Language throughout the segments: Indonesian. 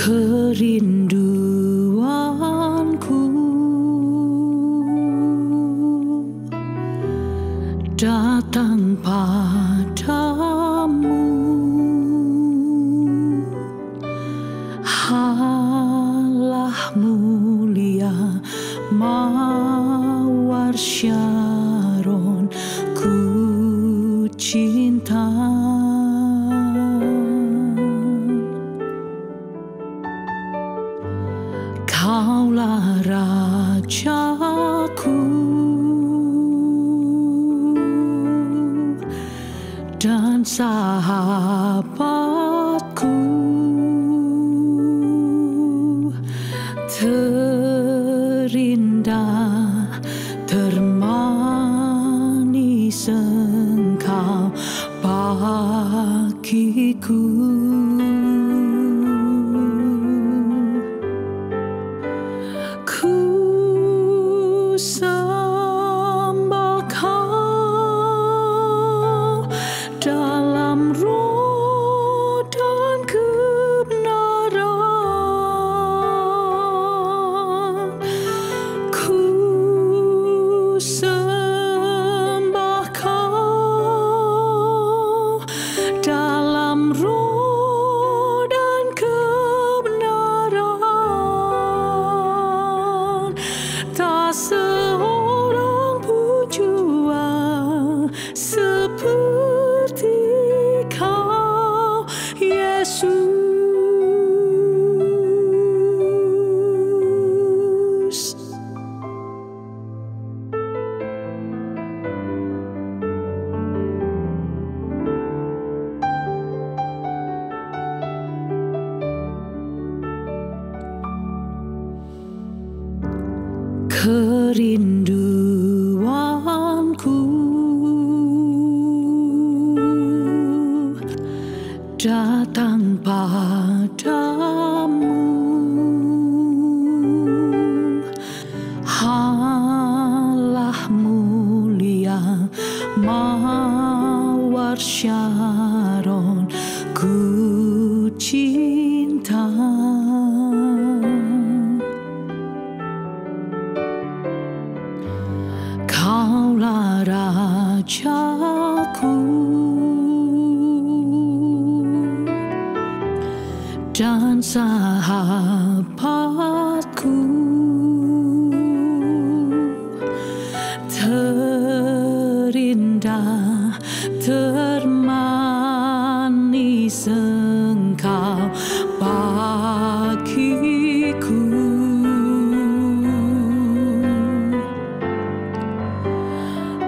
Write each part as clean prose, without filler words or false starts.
Kerinduanku datang padamu, Allah mulia mawar Syaron, ku cinta. Kaulah rajaku dan sahabatku, terindah termanis Engkau bagiku. Ku sembah Kau dalam roh dan kebenaran. Ku sembah Kau dalam roh dan kebenaran. Tak seorang pun jua seperti Kau, Yesus. Kerinduanku datang padamu, Allah mulia mawar Syaron, ku cinta. Kaulah rajaku dan sahabatku, terindah termanis Engkau bagiku.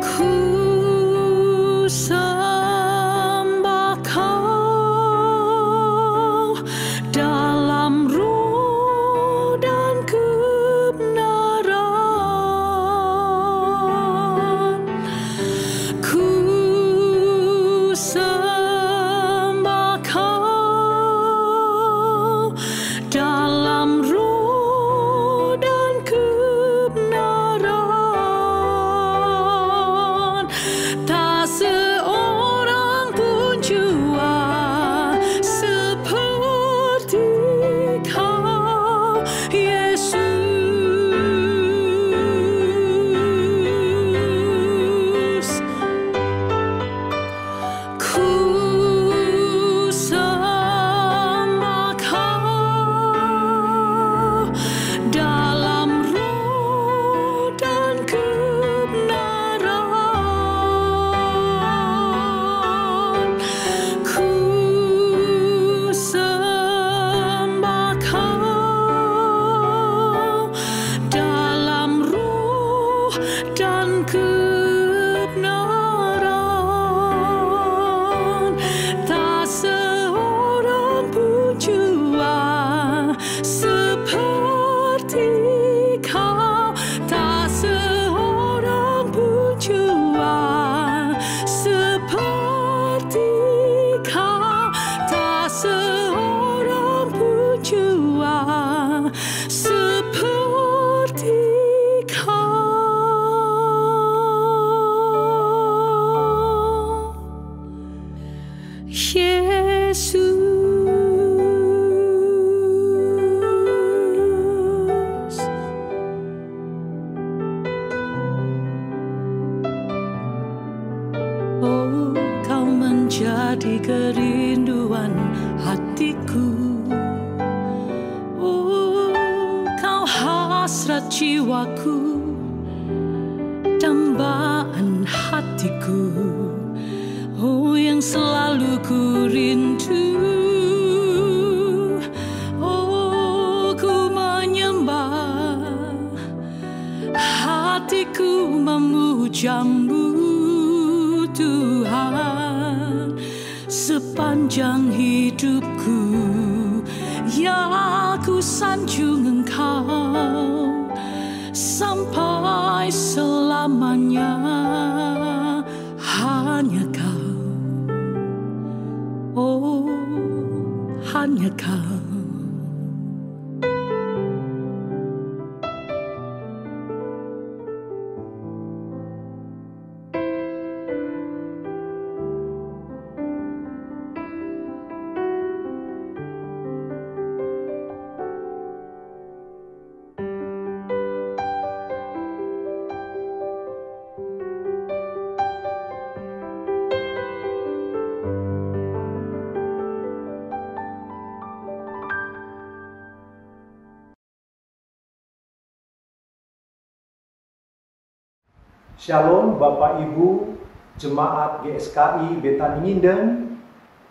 Ku sembah Kau dalam roh dan kebenaran. jiwaku, dambaan hatiku, oh yang selalu ku rindu. Oh, ku menyembah, hatiku memujamu Tuhan sepanjang hidupku. Ya, ku sanjung Engkau sampai selamanya. Hanya Kau, oh hanya Kau. Shalom Bapak Ibu, Jemaat GSKI Betani Nginden,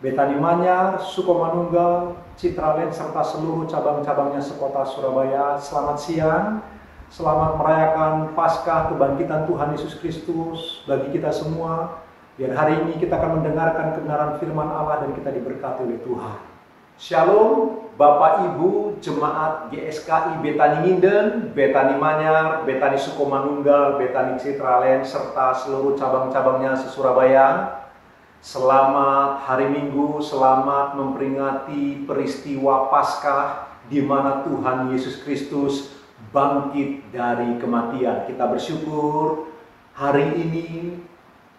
Betani Manyar, Sukomanunggal, Citraland, serta seluruh cabang-cabangnya sekota Surabaya. Selamat siang, selamat merayakan Paskah kebangkitan Tuhan Yesus Kristus bagi kita semua. Biar hari ini kita akan mendengarkan kebenaran firman Allah dan kita diberkati oleh Tuhan. Shalom Bapak Ibu, Jemaat GSKI Betani Nginden, Betani Manyar, Betani Sukomanunggal, Betani Citraland, serta seluruh cabang-cabangnya se-Surabaya. Selamat hari Minggu, selamat memperingati peristiwa Paskah di mana Tuhan Yesus Kristus bangkit dari kematian. Kita bersyukur hari ini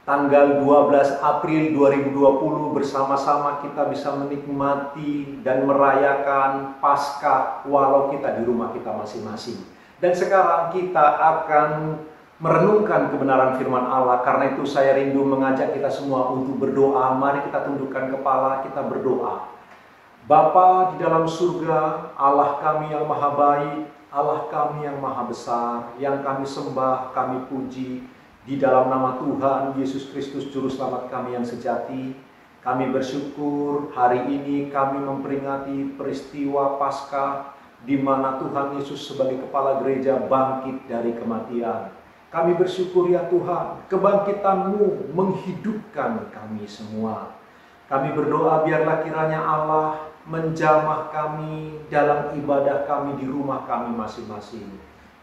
tanggal 12 April 2020 bersama-sama kita bisa menikmati dan merayakan Paskah walau kita di rumah kita masing-masing. Dan sekarang kita akan merenungkan kebenaran firman Allah. Karena itu saya rindu mengajak kita semua untuk berdoa. Mari kita tundukkan kepala, kita berdoa. Bapa di dalam surga, Allah kami yang maha baik, Allah kami yang maha besar, yang kami sembah, kami puji. Di dalam nama Tuhan Yesus Kristus Juru Selamat kami yang sejati, kami bersyukur hari ini kami memperingati peristiwa Paskah di mana Tuhan Yesus sebagai kepala gereja bangkit dari kematian. Kami bersyukur ya Tuhan, kebangkitan-Mu menghidupkan kami semua. Kami berdoa biarlah kiranya Allah menjamah kami dalam ibadah kami di rumah kami masing-masing.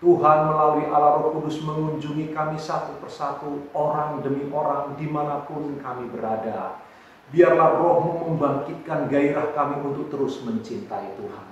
Tuhan melalui Allah Roh Kudus mengunjungi kami satu persatu, orang demi orang, dimanapun kami berada. Biarlah Roh-Mu membangkitkan gairah kami untuk terus mencintai Tuhan.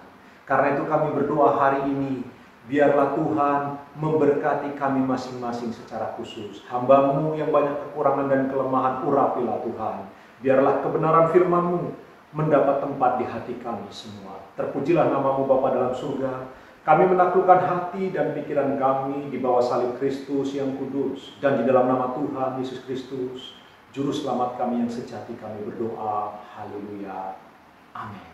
Karena itu kami berdoa hari ini, biarlah Tuhan memberkati kami masing-masing secara khusus. Hamba-Mu yang banyak kekurangan dan kelemahan, urapilah Tuhan. Biarlah kebenaran firman-Mu mendapat tempat di hati kami semua. Terpujilah nama-Mu Bapa dalam surga. Kami menaklukkan hati dan pikiran kami di bawah salib Kristus yang kudus. Dan di dalam nama Tuhan Yesus Kristus, Juru Selamat kami yang sejati, kami berdoa. Haleluya. Amin.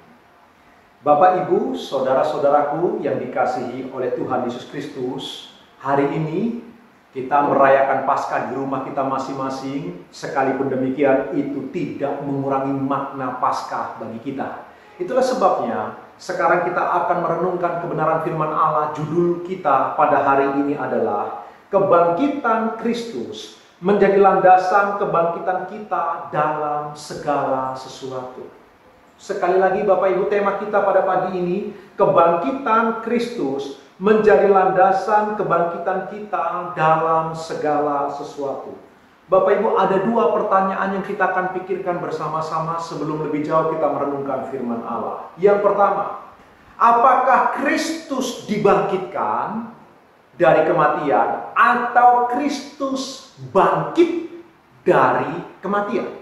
Bapak, Ibu, saudara-saudaraku yang dikasihi oleh Tuhan Yesus Kristus, hari ini kita merayakan Paskah di rumah kita masing-masing. Sekalipun demikian, itu tidak mengurangi makna Paskah bagi kita. Itulah sebabnya sekarang kita akan merenungkan kebenaran firman Allah. Judul kita pada hari ini adalah Kebangkitan Kristus menjadi landasan kebangkitan kita dalam segala sesuatu. Sekali lagi Bapak Ibu, tema kita pada pagi ini, Kebangkitan Kristus menjadi landasan kebangkitan kita dalam segala sesuatu. Bapak Ibu, ada dua pertanyaan yang kita akan pikirkan bersama-sama sebelum lebih jauh kita merenungkan firman Allah. Yang pertama, apakah Kristus dibangkitkan dari kematian atau Kristus bangkit dari kematian?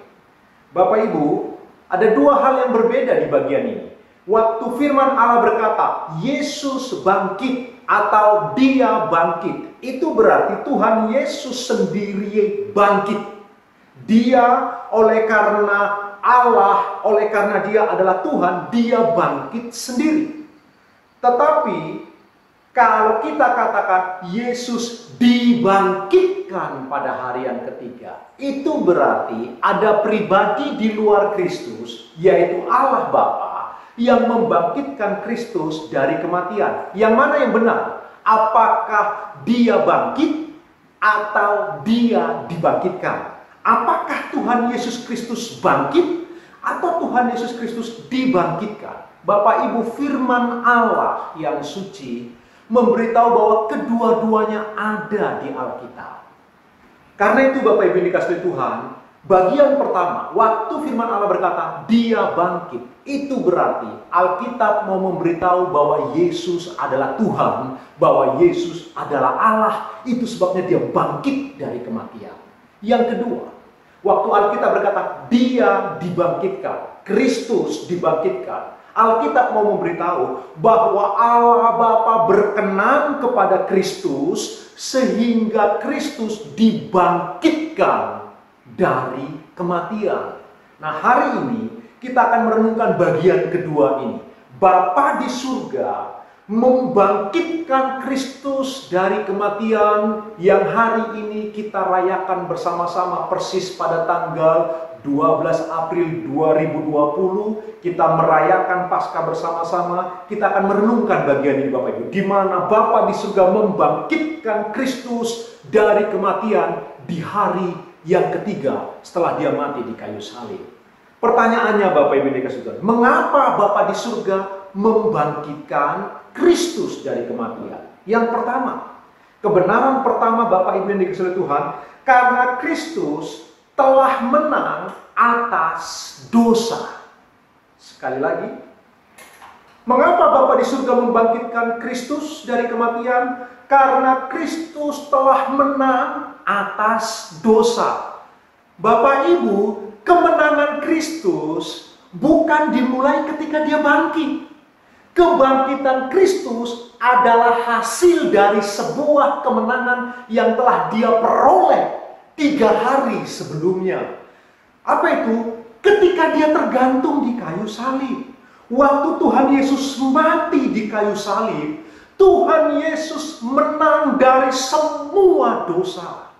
Bapak Ibu, ada dua hal yang berbeda di bagian ini. Waktu firman Allah berkata, Yesus bangkit atau Dia bangkit, itu berarti Tuhan Yesus sendiri bangkit. Dia oleh karena Allah, oleh karena Dia adalah Tuhan, Dia bangkit sendiri. Tetapi Kalau kita katakan Yesus dibangkitkan pada hari yang ketiga, itu berarti ada pribadi di luar Kristus, yaitu Allah Bapa, yang membangkitkan Kristus dari kematian. Yang mana yang benar? Apakah dia bangkit atau dia dibangkitkan? Apakah Tuhan Yesus Kristus bangkit atau Tuhan Yesus Kristus dibangkitkan? Bapak Ibu, firman Allah yang suci memberitahu bahwa kedua-duanya ada di Alkitab. Karena itu Bapak Ibu dikasihi Tuhan, bagian pertama, waktu firman Allah berkata, dia bangkit. Itu berarti Alkitab mau memberitahu bahwa Yesus adalah Tuhan, bahwa Yesus adalah Allah. Itu sebabnya dia bangkit dari kematian. Yang kedua, waktu Alkitab berkata, dia dibangkitkan, Kristus dibangkitkan. Alkitab mau memberitahu bahwa Allah Bapa berkenan kepada Kristus sehingga Kristus dibangkitkan dari kematian. Nah, hari ini kita akan merenungkan bagian kedua ini. Bapa di surga membangkitkan Kristus dari kematian yang hari ini kita rayakan bersama-sama persis pada tanggal 12 April 2020. Kita merayakan Paskah bersama-sama. Kita akan merenungkan bagian ini Bapak Ibu, di mana Bapa di surga membangkitkan Kristus dari kematian di hari yang ketiga setelah dia mati di kayu salib. Pertanyaannya Bapak Ibu dikasih Tuhan, mengapa Bapa di surga membangkitkan Kristus dari kematian? Yang pertama, kebenaran pertama Bapak Ibu yang dikasihi Tuhan, karena Kristus telah menang atas dosa. Sekali lagi, mengapa Bapa di surga membangkitkan Kristus dari kematian? Karena Kristus telah menang atas dosa. Bapak Ibu, kemenangan Kristus bukan dimulai ketika dia bangkit. Kebangkitan Kristus adalah hasil dari sebuah kemenangan yang telah dia peroleh 3 hari sebelumnya. Apa itu? Ketika dia tergantung di kayu salib. Waktu Tuhan Yesus mati di kayu salib, Tuhan Yesus menang dari semua dosa.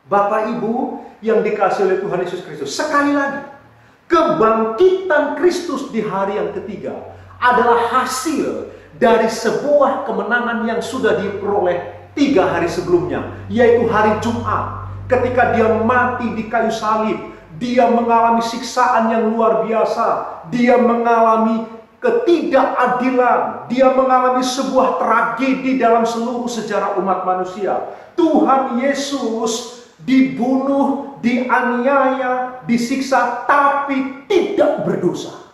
Bapak Ibu yang dikasihi oleh Tuhan Yesus Kristus, sekali lagi, kebangkitan Kristus di hari yang ketiga adalah hasil dari sebuah kemenangan yang sudah diperoleh 3 hari sebelumnya, yaitu hari Jumat. Ketika dia mati di kayu salib, dia mengalami siksaan yang luar biasa. Dia mengalami ketidakadilan. Dia mengalami sebuah tragedi dalam seluruh sejarah umat manusia. Tuhan Yesus dibunuh, dianiaya, disiksa, tapi tidak berdosa.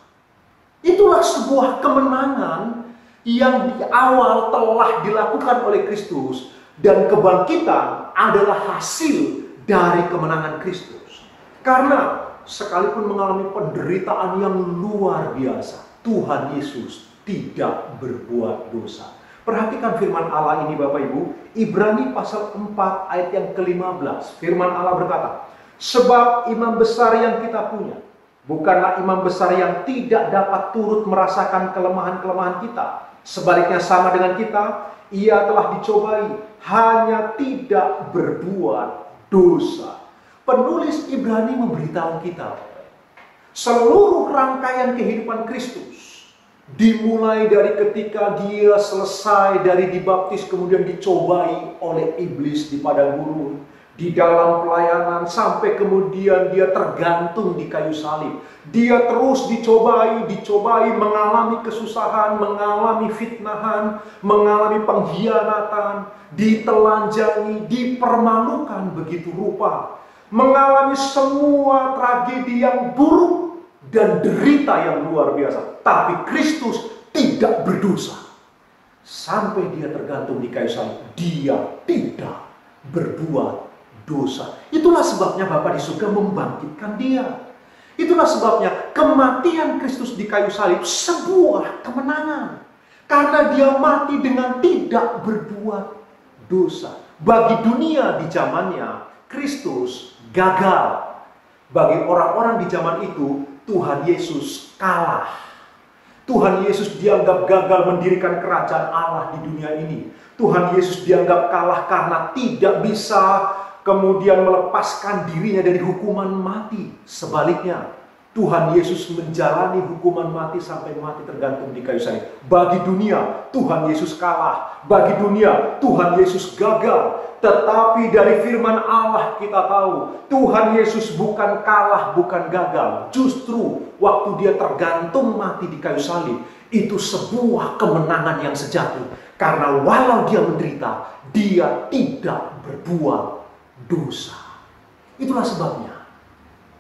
Itulah sebuah kemenangan yang di awal telah dilakukan oleh Kristus. Dan kebangkitan adalah hasil dari kemenangan Kristus. Karena sekalipun mengalami penderitaan yang luar biasa, Tuhan Yesus tidak berbuat dosa. Perhatikan firman Allah ini Bapak Ibu, Ibrani pasal 4 ayat yang ke-15. Firman Allah berkata, sebab imam besar yang kita punya bukanlah imam besar yang tidak dapat turut merasakan kelemahan-kelemahan kita. Sebaliknya sama dengan kita, ia telah dicobai, hanya tidak berbuat dosa. Penulis Ibrani memberitahu kita, seluruh rangkaian kehidupan Kristus dimulai dari ketika dia selesai dari dibaptis, kemudian dicobai oleh iblis di padang gurun, di dalam pelayanan, sampai kemudian dia tergantung di kayu salib. Dia terus dicobai, mengalami kesusahan, mengalami fitnahan, mengalami pengkhianatan, ditelanjangi, dipermalukan begitu rupa, mengalami semua tragedi yang buruk dan derita yang luar biasa. Tapi Kristus tidak berdosa. Sampai dia tergantung di kayu salib, dia tidak berbuat dosa. Itulah sebabnya Bapa di surga membangkitkan dia. Itulah sebabnya kematian Kristus di kayu salib sebuah kemenangan. Karena dia mati dengan tidak berbuat dosa. Bagi dunia di zamannya, Kristus gagal. Bagi orang-orang di zaman itu, Tuhan Yesus kalah. Tuhan Yesus dianggap gagal mendirikan kerajaan Allah di dunia ini. Tuhan Yesus dianggap kalah karena tidak bisa kemudian melepaskan dirinya dari hukuman mati. Sebaliknya, Tuhan Yesus menjalani hukuman mati sampai mati tergantung di kayu salib. Bagi dunia, Tuhan Yesus kalah. Bagi dunia, Tuhan Yesus gagal. Tetapi dari firman Allah kita tahu, Tuhan Yesus bukan kalah, bukan gagal. Justru waktu dia tergantung mati di kayu salib, itu sebuah kemenangan yang sejati. Karena walau dia menderita, dia tidak berbuat dosa. Itulah sebabnya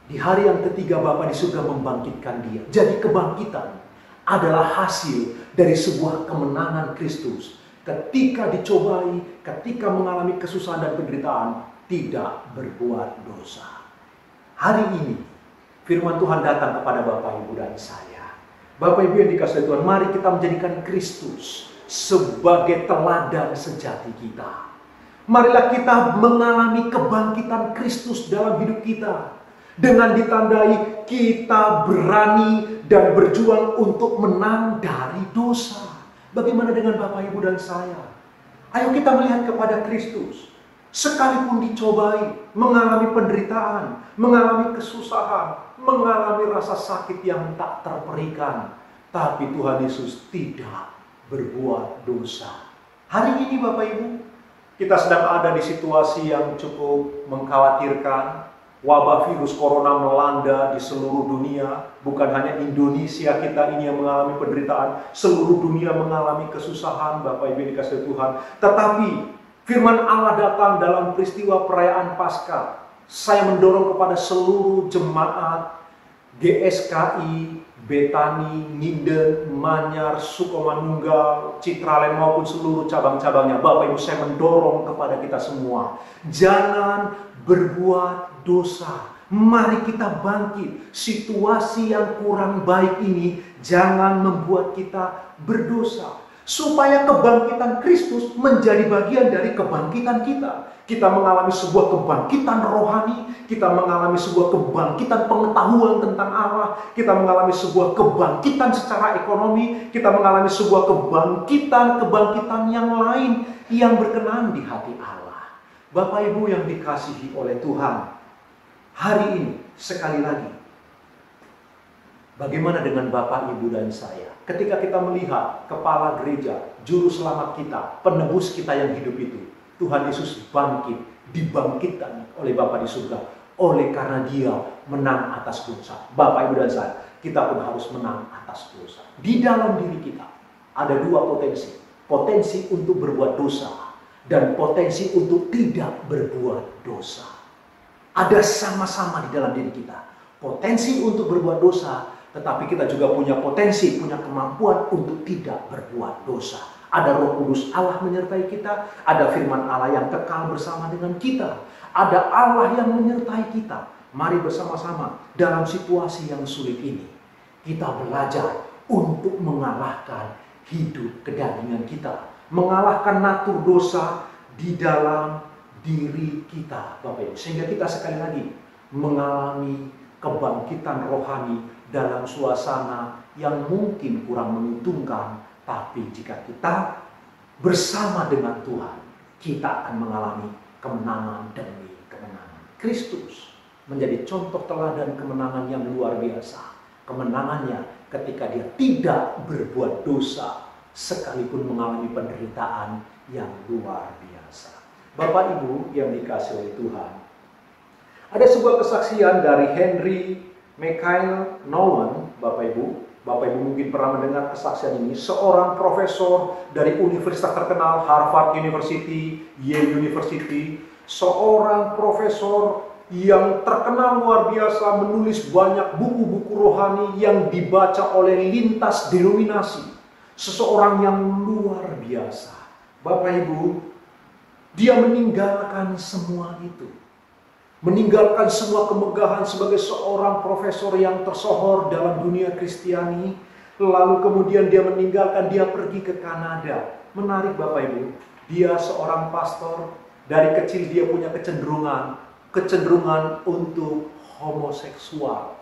di hari yang ketiga Bapa di surga membangkitkan dia. Jadi kebangkitan adalah hasil dari sebuah kemenangan Kristus. Ketika dicobai, ketika mengalami kesusahan dan penderitaan, tidak berbuat dosa. Hari ini firman Tuhan datang kepada Bapak, Ibu, dan saya. Bapak, Ibu yang dikasihi Tuhan, mari kita menjadikan Kristus sebagai teladan sejati kita. Marilah kita mengalami kebangkitan Kristus dalam hidup kita. Dengan ditandai kita berani dan berjuang untuk menang dari dosa. Bagaimana dengan Bapak, Ibu, dan saya? Ayo kita melihat kepada Kristus. Sekalipun dicobai, mengalami penderitaan, mengalami kesusahan, mengalami rasa sakit yang tak terperikan, tapi Tuhan Yesus tidak berbuat dosa. Hari ini Bapak, Ibu, kita sedang ada di situasi yang cukup mengkhawatirkan. Wabah virus corona melanda di seluruh dunia. Bukan hanya Indonesia kita ini yang mengalami penderitaan, seluruh dunia mengalami kesusahan, Bapak Ibu dikasihi Tuhan. Tetapi firman Allah datang dalam peristiwa perayaan Paskah. Saya mendorong kepada seluruh jemaat GSKI, Betani, Nginden, Manyar, Sukomanunggal, Citralen maupun seluruh cabang-cabangnya. Bapak Ibu, saya mendorong kepada kita semua, jangan berbuat dosa. Mari kita bangkit. Situasi yang kurang baik ini jangan membuat kita berdosa. Supaya kebangkitan Kristus menjadi bagian dari kebangkitan kita. Kita mengalami sebuah kebangkitan rohani, kita mengalami sebuah kebangkitan pengetahuan tentang Allah, kita mengalami sebuah kebangkitan secara ekonomi, kita mengalami sebuah kebangkitan yang lain yang berkenan di hati Allah. Bapak Ibu yang dikasihi oleh Tuhan, hari ini sekali lagi, bagaimana dengan Bapak, Ibu, dan saya? Ketika kita melihat kepala gereja, juru selamat kita, penebus kita yang hidup itu, Tuhan Yesus bangkit, dibangkitkan oleh Bapa di surga, oleh karena dia menang atas dosa. Bapak, Ibu, dan saya, kita pun harus menang atas dosa. Di dalam diri kita ada dua potensi. Potensi untuk berbuat dosa dan potensi untuk tidak berbuat dosa. Ada sama-sama di dalam diri kita. Potensi untuk berbuat dosa, tetapi kita juga punya potensi, punya kemampuan untuk tidak berbuat dosa. Ada Roh Kudus Allah menyertai kita, ada firman Allah yang kekal bersama dengan kita, ada Allah yang menyertai kita. Mari bersama-sama dalam situasi yang sulit ini, kita belajar untuk mengalahkan hidup kedagingan kita, mengalahkan natur dosa di dalam diri kita, Bapak Ibu. Sehingga kita sekali lagi mengalami kebangkitan rohani dalam suasana yang mungkin kurang menguntungkan. Tapi jika kita bersama dengan Tuhan, kita akan mengalami kemenangan demi kemenangan. Kristus menjadi contoh teladan kemenangan yang luar biasa. Kemenangannya ketika dia tidak berbuat dosa, sekalipun mengalami penderitaan yang luar biasa. Bapak Ibu yang dikasihi oleh Tuhan, ada sebuah kesaksian dari Henry Michael Nouwen. Bapak Ibu mungkin pernah mendengar kesaksian ini. Seorang profesor dari universitas terkenal, Harvard University, Yale University. Seorang profesor yang terkenal luar biasa, menulis banyak buku-buku rohani yang dibaca oleh lintas denominasi. Seseorang yang luar biasa. Bapak Ibu, dia meninggalkan semua itu. Meninggalkan semua kemegahan sebagai seorang profesor yang tersohor dalam dunia Kristiani. Lalu kemudian dia meninggalkan, dia pergi ke Kanada. Menarik Bapak Ibu, dia seorang pastor. Dari kecil dia punya kecenderungan untuk homoseksual.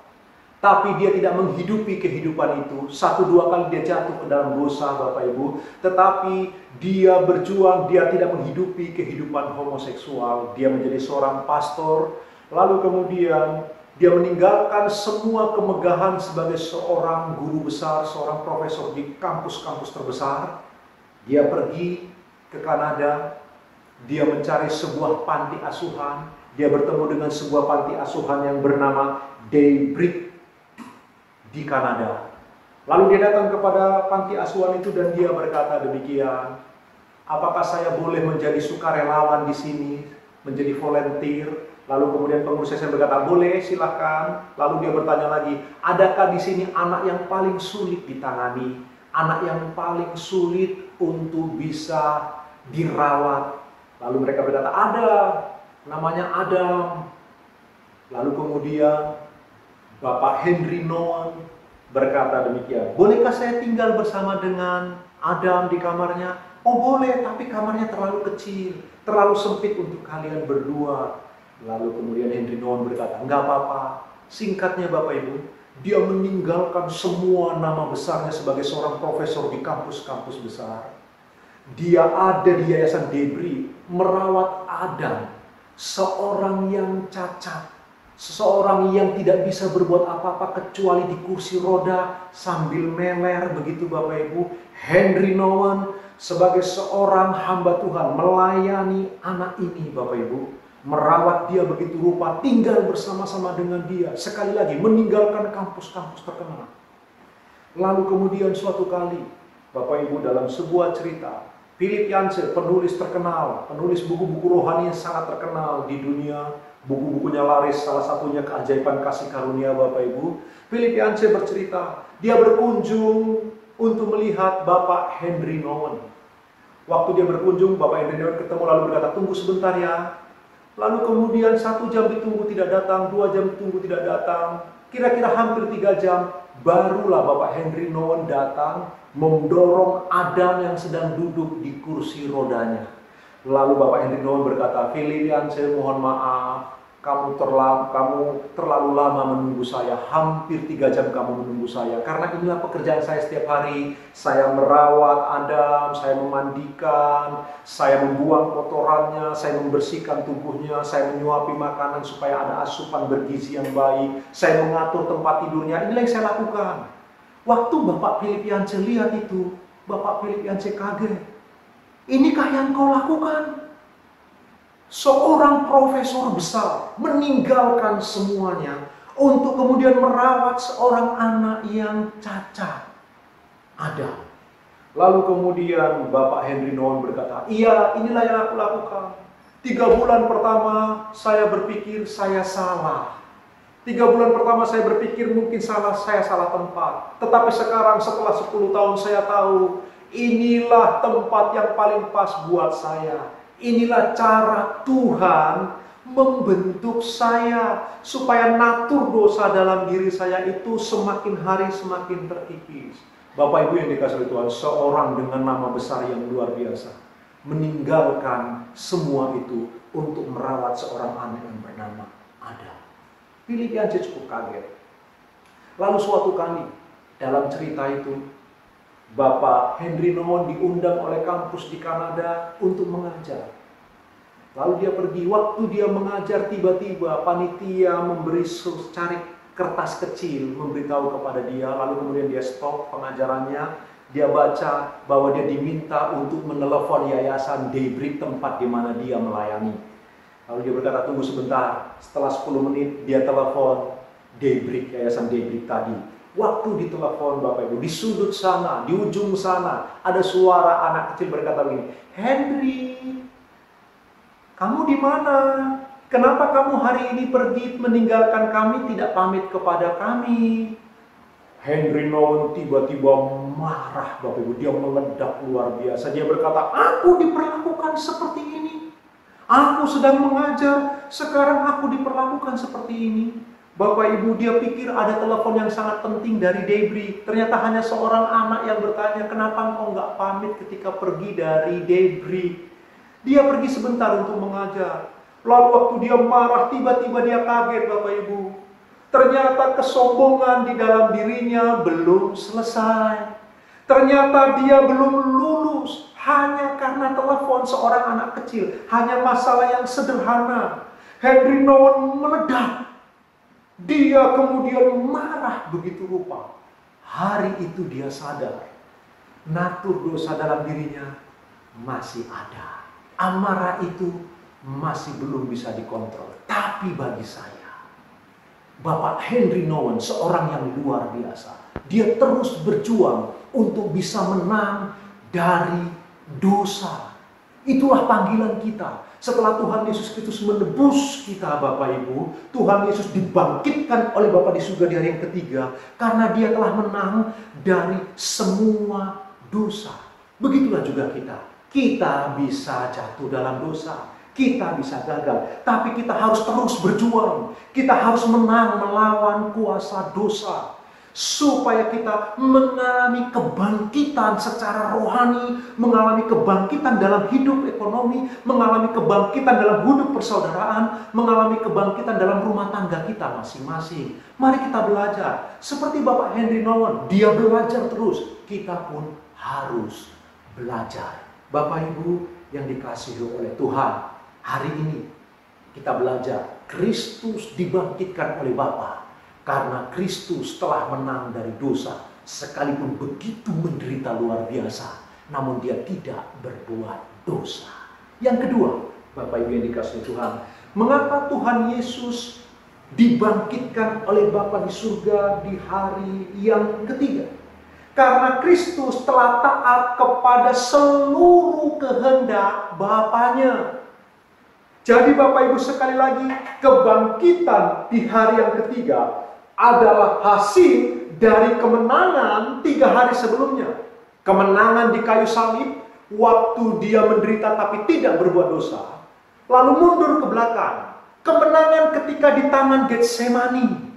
Tapi dia tidak menghidupi kehidupan itu. 1-2 kali dia jatuh ke dalam dosa, Bapak Ibu. Tetapi dia berjuang, dia tidak menghidupi kehidupan homoseksual. Dia menjadi seorang pastor. Lalu kemudian dia meninggalkan semua kemegahan sebagai seorang guru besar, seorang profesor di kampus-kampus terbesar. Dia pergi ke Kanada. Dia mencari sebuah panti asuhan. Dia bertemu dengan sebuah panti asuhan yang bernama Daybreak di Kanada. Lalu dia datang kepada panti asuhan itu dan dia berkata demikian, apakah saya boleh menjadi sukarelawan di sini, menjadi volunteer? Lalu kemudian pengurus saya berkata, boleh, silakan. Lalu dia bertanya lagi, adakah di sini anak yang paling sulit ditangani, anak yang paling sulit untuk bisa dirawat? Lalu mereka berkata, ada, namanya Adam. Lalu kemudian Bapak Henry Nouwen berkata demikian, bolehkah saya tinggal bersama dengan Adam di kamarnya? Oh boleh, tapi kamarnya terlalu kecil, terlalu sempit untuk kalian berdua. Lalu kemudian Henry Nouwen berkata, enggak apa-apa. Singkatnya Bapak Ibu, dia meninggalkan semua nama besarnya sebagai seorang profesor di kampus-kampus besar. Dia ada di Yayasan Daybreak, merawat Adam, seorang yang cacat. Seseorang yang tidak bisa berbuat apa-apa kecuali di kursi roda sambil meler, begitu Bapak Ibu. Henry Nouwen sebagai seorang hamba Tuhan melayani anak ini Bapak Ibu. Merawat dia begitu rupa, tinggal bersama-sama dengan dia. Sekali lagi meninggalkan kampus-kampus terkenal. Lalu kemudian suatu kali Bapak Ibu dalam sebuah cerita, Philip Yancey, penulis terkenal, penulis buku-buku rohani yang sangat terkenal di dunia. Buku-bukunya laris, salah satunya Keajaiban Kasih Karunia Bapak Ibu. Philip Yancey bercerita, dia berkunjung untuk melihat Bapak Henry Nouwen. Waktu dia berkunjung, Bapak Henry Nouwen ketemu lalu berkata, tunggu sebentar ya. Lalu kemudian 1 jam ditunggu tidak datang, 2 jam ditunggu tidak datang. Kira-kira hampir 3 jam, barulah Bapak Henry Nouwen datang mendorong Adam yang sedang duduk di kursi rodanya. Lalu Bapak Henry Nouwen berkata, Philip Yancey, mohon maaf, kamu terlalu lama menunggu saya, hampir 3 jam kamu menunggu saya. Karena inilah pekerjaan saya setiap hari. Saya merawat Adam, saya memandikan, saya membuang kotorannya, saya membersihkan tubuhnya, saya menyuapi makanan supaya ada asupan bergizi yang baik, saya mengatur tempat tidurnya. Inilah yang saya lakukan. Waktu Bapak Philip Yancey lihat itu, Bapak Philip Yancey kaget. Inikah yang kau lakukan? Seorang profesor besar meninggalkan semuanya untuk kemudian merawat seorang anak yang cacat. Ada. Lalu kemudian Bapak Henry Nouwen berkata, iya, inilah yang aku lakukan. 3 bulan pertama saya berpikir saya salah. 3 bulan pertama saya berpikir mungkin saya salah tempat. Tetapi sekarang setelah 10 tahun saya tahu, inilah tempat yang paling pas buat saya. Inilah cara Tuhan membentuk saya supaya natur dosa dalam diri saya itu semakin hari semakin terkikis. Bapak Ibu yang dikasihi Tuhan, seorang dengan nama besar yang luar biasa meninggalkan semua itu untuk merawat seorang anak yang bernama Adam. Philip Yancey cukup kaget. Lalu suatu kali dalam cerita itu, Bapak Henry Nouwen diundang oleh kampus di Kanada untuk mengajar. Lalu dia pergi, waktu dia mengajar tiba-tiba panitia cari kertas kecil memberitahu kepada dia. Lalu kemudian dia stop pengajarannya. Dia baca bahwa dia diminta untuk menelepon Yayasan Daybreak, tempat di mana dia melayani. Lalu dia berkata, tunggu sebentar. Setelah 10 menit dia telepon Daybreak, Yayasan Daybreak tadi. Waktu ditelepon Bapak Ibu, di sudut sana, di ujung sana, ada suara anak kecil berkata begini, Henry, kamu di mana? Kenapa kamu hari ini pergi meninggalkan kami, tidak pamit kepada kami? Henry Nouwen tiba-tiba marah Bapak Ibu, dia meledak luar biasa. Dia berkata, aku diperlakukan seperti ini. Aku sedang mengajar, sekarang aku diperlakukan seperti ini. Bapak Ibu, dia pikir ada telepon yang sangat penting dari Daybreak. Ternyata hanya seorang anak yang bertanya, kenapa engkau nggak pamit ketika pergi dari Daybreak? Dia pergi sebentar untuk mengajar. Lalu waktu dia marah, tiba-tiba dia kaget Bapak Ibu. Ternyata kesombongan di dalam dirinya belum selesai. Ternyata dia belum lulus hanya karena telepon seorang anak kecil. Hanya masalah yang sederhana. Henry Nouwen meledak. Dia kemudian marah begitu rupa. Hari itu dia sadar. Natur dosa dalam dirinya masih ada. Amarah itu masih belum bisa dikontrol. Tapi bagi saya, Bapak Henry Nouwen seorang yang luar biasa. Dia terus berjuang untuk bisa menang dari dosa. Itulah panggilan kita. Setelah Tuhan Yesus Kristus menebus kita, Bapak Ibu, Tuhan Yesus dibangkitkan oleh Bapa di surga di hari yang ketiga karena Dia telah menang dari semua dosa. Begitulah juga kita. Kita bisa jatuh dalam dosa. Kita bisa gagal, tapi kita harus terus berjuang. Kita harus menang melawan kuasa dosa. Supaya kita mengalami kebangkitan secara rohani, mengalami kebangkitan dalam hidup ekonomi, mengalami kebangkitan dalam hidup persaudaraan, mengalami kebangkitan dalam rumah tangga kita masing-masing. Mari kita belajar. Seperti Bapak Henry Nouwen, dia belajar terus. Kita pun harus belajar. Bapak Ibu yang dikasihi oleh Tuhan, hari ini kita belajar Kristus dibangkitkan oleh Bapa karena Kristus telah menang dari dosa, sekalipun begitu menderita luar biasa, namun Dia tidak berbuat dosa. Yang kedua, Bapak Ibu yang dikasihi Tuhan, mengapa Tuhan Yesus dibangkitkan oleh Bapa di surga di hari yang ketiga? Karena Kristus telah taat kepada seluruh kehendak Bapanya. Jadi Bapak Ibu sekali lagi, kebangkitan di hari yang ketiga adalah hasil dari kemenangan 3 hari sebelumnya. Kemenangan di kayu salib, waktu Dia menderita tapi tidak berbuat dosa. Lalu mundur ke belakang. Kemenangan ketika di Taman Getsemani.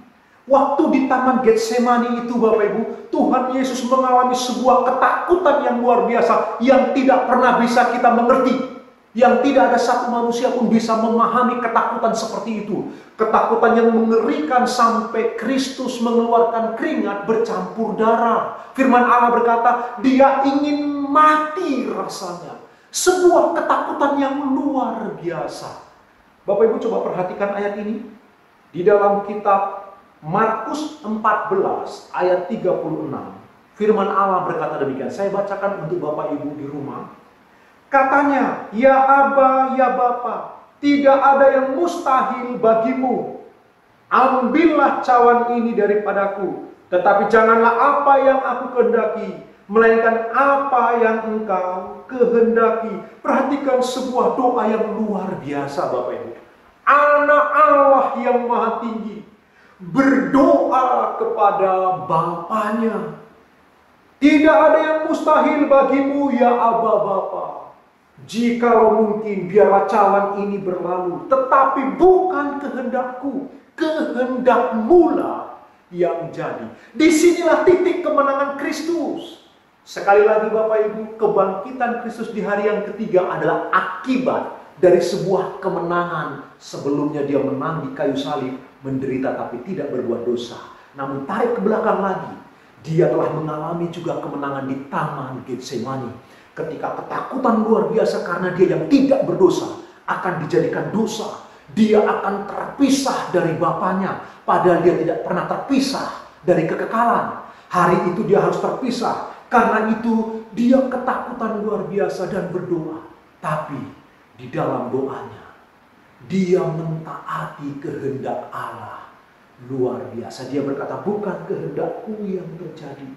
Waktu di Taman Getsemani itu Bapak Ibu, Tuhan Yesus mengalami sebuah ketakutan yang luar biasa yang tidak pernah bisa kita mengerti. Yang tidak ada satu manusia pun bisa memahami ketakutan seperti itu. Ketakutan yang mengerikan sampai Kristus mengeluarkan keringat bercampur darah. Firman Allah berkata, Dia ingin mati rasanya. Sebuah ketakutan yang luar biasa. Bapak Ibu coba perhatikan ayat ini. Di dalam kitab Markus 14 ayat 36. Firman Allah berkata demikian. Saya bacakan untuk Bapak Ibu di rumah. Katanya, ya Aba, ya Bapa, tidak ada yang mustahil bagimu. Ambillah cawan ini daripadaku, tetapi janganlah apa yang aku kehendaki, melainkan apa yang engkau kehendaki. Perhatikan sebuah doa yang luar biasa Bapak Ibu. Anak Allah yang maha tinggi berdoa kepada Bapanya. Tidak ada yang mustahil bagimu ya Aba Bapa. Jikalau mungkin biarlah cawan ini berlalu, tetapi bukan kehendakku, kehendakmu lah yang jadi. Disinilah titik kemenangan Kristus. Sekali lagi Bapak Ibu, kebangkitan Kristus di hari yang ketiga adalah akibat dari sebuah kemenangan. Sebelumnya Dia menang di kayu salib, menderita tapi tidak berbuat dosa. Namun tarik ke belakang lagi, Dia telah mengalami juga kemenangan di Taman Getsemani. Ketika ketakutan luar biasa karena Dia yang tidak berdosa akan dijadikan dosa. Dia akan terpisah dari Bapanya, padahal Dia tidak pernah terpisah dari kekekalan. Hari itu Dia harus terpisah. Karena itu Dia ketakutan luar biasa dan berdoa. Tapi di dalam doanya Dia mentaati kehendak Allah. Luar biasa. Dia berkata, bukan kehendakku yang terjadi,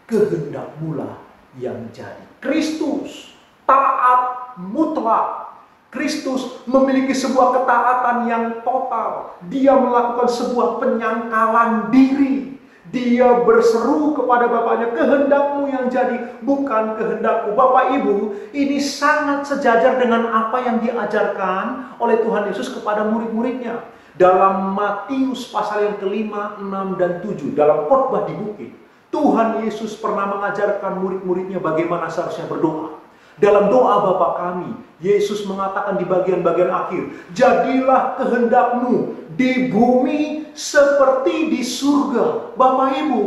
kehendakmu lah yang jadi. Kristus taat mutlak. Kristus memiliki sebuah ketaatan yang total. Dia melakukan sebuah penyangkalan diri. Dia berseru kepada Bapaknya, kehendakmu yang jadi, bukan kehendakku. Bapak Ibu, ini sangat sejajar dengan apa yang diajarkan oleh Tuhan Yesus kepada murid-muridnya. Dalam Matius pasal yang ke-5, 6, dan 7, dalam khotbah di bukit, Tuhan Yesus pernah mengajarkan murid-muridnya bagaimana seharusnya berdoa. Dalam doa Bapa kami, Yesus mengatakan di bagian-bagian akhir, jadilah kehendakmu di bumi seperti di surga. Bapak Ibu,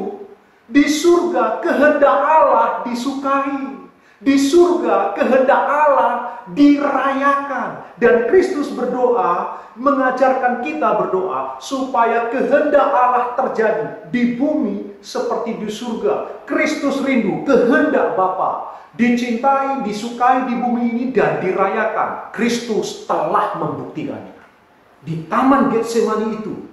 di surga kehendak Allah disukai. Di surga kehendak Allah dirayakan. Dan Kristus berdoa, mengajarkan kita berdoa supaya kehendak Allah terjadi di bumi seperti di surga. Kristus rindu kehendak Bapa dicintai, disukai di bumi ini dan dirayakan. Kristus telah membuktikannya. Di Taman Getsemani itu,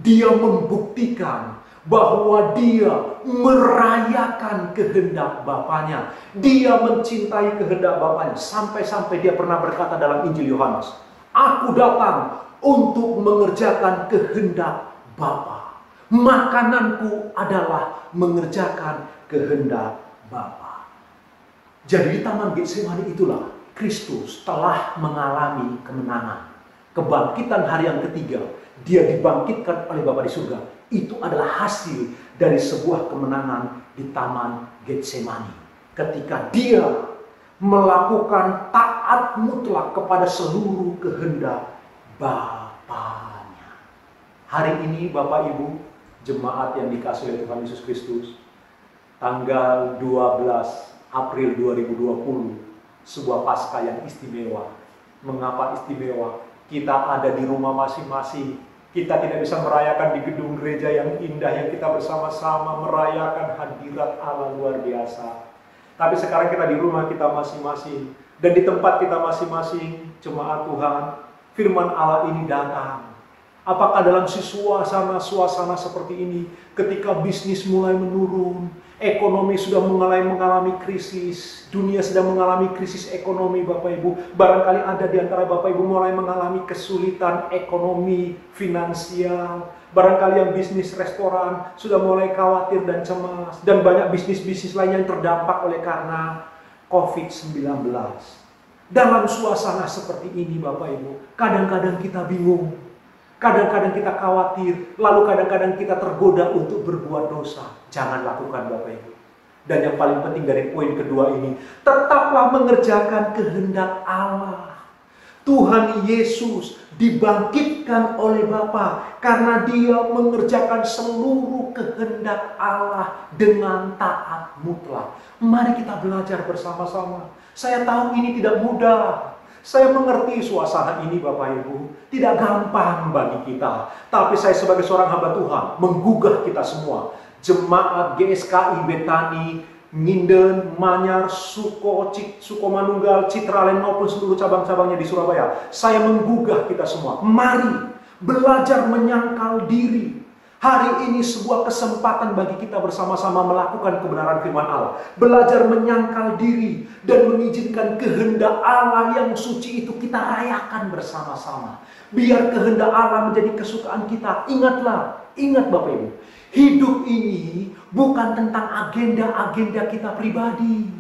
dia membuktikan bahwa dia merayakan kehendak Bapanya. Dia mencintai kehendak Bapanya. Sampai-sampai dia pernah berkata dalam Injil Yohanes, aku datang untuk mengerjakan kehendak Bapa. Makananku adalah mengerjakan kehendak Bapa. Jadi di Taman Getsemani itulah Kristus telah mengalami kemenangan. Kebangkitan hari yang ketiga, dia dibangkitkan oleh Bapa di surga. Itu adalah hasil dari sebuah kemenangan di Taman Getsemani. Ketika dia melakukan taat mutlak kepada seluruh kehendak Bapanya. Hari ini Bapak Ibu, jemaat yang dikasihi oleh Tuhan Yesus Kristus, tanggal 12 April 2020, sebuah Paskah yang istimewa. Mengapa istimewa? Kita ada di rumah masing-masing. Kita tidak bisa merayakan di gedung gereja yang indah yang kita bersama-sama merayakan hadirat Allah luar biasa. Tapi sekarang kita di rumah kita masing-masing. Dan di tempat kita masing-masing, jemaat Tuhan, firman Allah ini datang. Apakah dalam suasana seperti ini, ketika bisnis mulai menurun, ekonomi sudah mengalami krisis, dunia sedang mengalami krisis ekonomi Bapak Ibu. Barangkali ada di antara Bapak Ibu mulai mengalami kesulitan ekonomi, finansial. Barangkali yang bisnis restoran sudah mulai khawatir dan cemas. Dan banyak bisnis-bisnis lainnya yang terdampak oleh karena COVID-19. Dalam suasana seperti ini Bapak Ibu, kadang-kadang kita bingung. Kadang-kadang kita khawatir, lalu kadang-kadang kita tergoda untuk berbuat dosa. Jangan lakukan Bapak Ibu. Dan yang paling penting dari poin kedua ini, tetaplah mengerjakan kehendak Allah. Tuhan Yesus dibangkitkan oleh Bapa karena dia mengerjakan seluruh kehendak Allah dengan taat mutlak. Mari kita belajar bersama-sama. Saya tahu ini tidak mudah. Saya mengerti suasana ini Bapak Ibu, tidak gampang bagi kita. Tapi saya sebagai seorang hamba Tuhan, menggugah kita semua. Jemaat GSKI Betani, Nginden, Manyar, Sukomanunggal, Citralen maupun seluruh cabang-cabangnya di Surabaya. Saya menggugah kita semua. Mari belajar menyangkal diri. Hari ini sebuah kesempatan bagi kita bersama-sama melakukan kebenaran firman Allah. Belajar menyangkal diri dan mengizinkan kehendak Allah yang suci itu kita rayakan bersama-sama. Biar kehendak Allah menjadi kesukaan kita. Ingat Bapak Ibu. Hidup ini bukan tentang agenda-agenda kita pribadi.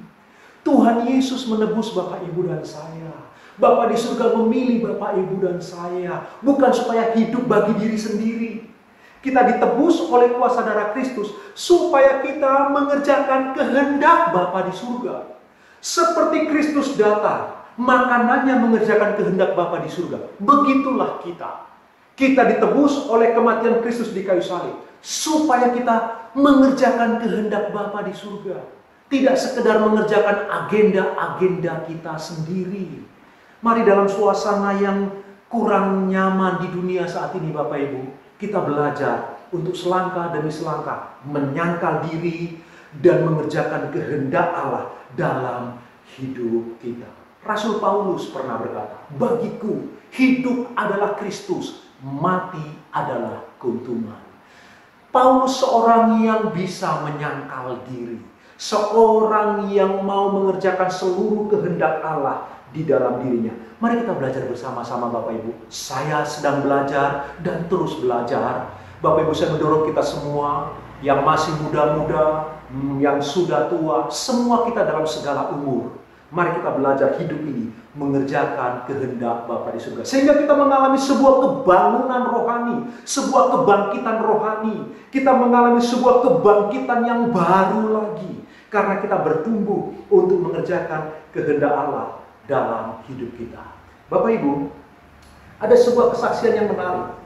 Tuhan Yesus menebus Bapak Ibu dan saya. Bapa di surga memilih Bapak Ibu dan saya. Bukan supaya hidup bagi diri sendiri. Kita ditebus oleh kuasa darah Kristus supaya kita mengerjakan kehendak Bapa di surga. Seperti Kristus datang, makanannya mengerjakan kehendak Bapa di surga. Begitulah kita. Kita ditebus oleh kematian Kristus di kayu salib supaya kita mengerjakan kehendak Bapa di surga. Tidak sekedar mengerjakan agenda-agenda kita sendiri. Mari dalam suasana yang kurang nyaman di dunia saat ini Bapak Ibu, kita belajar untuk selangkah demi selangkah menyangkal diri dan mengerjakan kehendak Allah dalam hidup kita. Rasul Paulus pernah berkata, bagiku hidup adalah Kristus, mati adalah keuntungan. Paulus seorang yang bisa menyangkal diri, seorang yang mau mengerjakan seluruh kehendak Allah di dalam dirinya. Mari kita belajar bersama-sama Bapak Ibu. Saya sedang belajar dan terus belajar. Bapak Ibu, saya mendorong kita semua yang masih muda-muda, yang sudah tua, semua kita dalam segala umur. Mari kita belajar hidup ini mengerjakan kehendak Bapa di surga. Sehingga kita mengalami sebuah kebangunan rohani, sebuah kebangkitan rohani. Kita mengalami sebuah kebangkitan yang baru lagi. Karena kita bertumbuh untuk mengerjakan kehendak Allah dalam hidup kita. Bapak Ibu, ada sebuah kesaksian yang menarik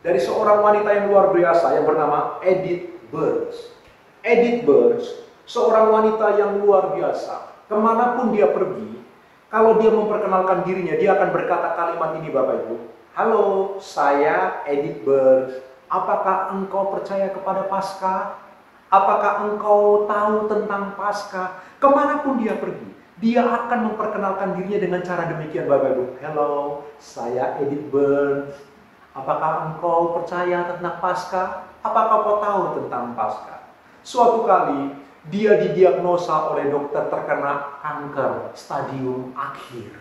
dari seorang wanita yang luar biasa yang bernama Edith Burns. Edith Burns, seorang wanita yang luar biasa. Kemanapun dia pergi, kalau dia memperkenalkan dirinya, dia akan berkata kalimat ini, Bapak Ibu. Halo, saya Edith Burns. Apakah engkau percaya kepada Paskah? Apakah engkau tahu tentang Paskah? Kemanapun dia pergi, dia akan memperkenalkan dirinya dengan cara demikian, Bapak Ibu. Halo, saya Edith Burns. Apakah engkau percaya tentang Paskah? Apakah kau tahu tentang Paskah? Suatu kali, dia didiagnosa oleh dokter terkena kanker stadium akhir.